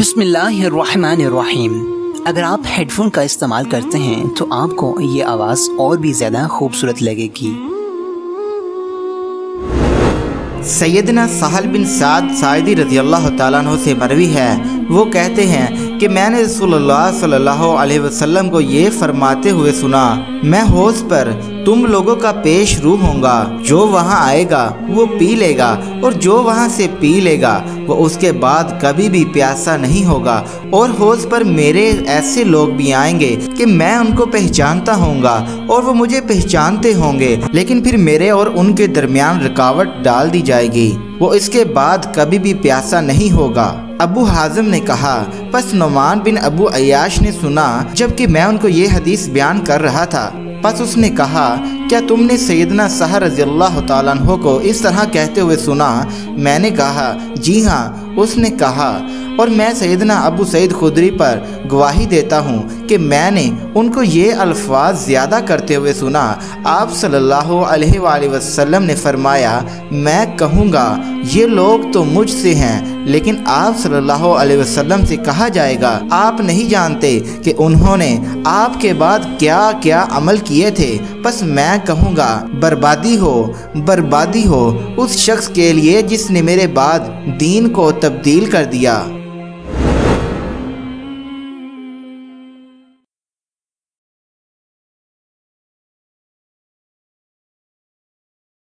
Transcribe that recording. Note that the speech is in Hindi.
बिस्मिल्लाहिर्रहमानिर्रहीम। अगर आप हेडफोन का इस्तेमाल करते हैं तो आपको ये आवाज़ और भी ज़्यादा खूबसूरत लगेगी। सैयदना सहल बिन साद साइदी रज़ियल्लाहु ताला अन्हु से मरवी है, वो कहते हैं कि मैंने रसूलुल्लाह सल्लल्लाहु अलैहि वसल्लम को ये फरमाते हुए सुना, मैं हौज़ पर तुम लोगों का पेश रू होऊंगा, जो वहाँ आएगा वो पी लेगा और जो वहाँ से पी लेगा वो उसके बाद कभी भी प्यासा नहीं होगा। और हौज़ पर मेरे ऐसे लोग भी आएंगे कि मैं उनको पहचानता होऊंगा और वो मुझे पहचानते होंगे, लेकिन फिर मेरे और उनके दरमियान रुकावट डाल दी जाएगी, वो इसके बाद कभी भी प्यासा नहीं होगा। अबू हाज़िम ने कहा, बस नुमान बिन अबू अय्याश ने सुना जबकि मैं उनको ये हदीस बयान कर रहा था। बस उसने कहा, क्या तुमने सैयदना सहल रज़ियल्लाहु ताला अन्हु को इस तरह कहते हुए सुना? मैंने कहा, जी हाँ। उसने कहा, और मैं सैयदना अबू सईद खुदरी पर गवाही देता हूँ कि मैंने उनको ये अल्फाज ज़्यादा करते हुए सुना। आप सल्लल्लाहु अलैहि वसल्लम ने फरमाया, मैं कहूँगा ये लोग तो मुझसे हैं, लेकिन आप सल्लल्लाहु अलैहि वसल्लम से कहा जाएगा, आप नहीं जानते कि उन्होंने आपके बाद क्या क्या अमल किए थे। बस मैं कहूँगा, बर्बादी हो उस शख्स के लिए जिसने मेरे बाद दीन को तब्दील कर दिया।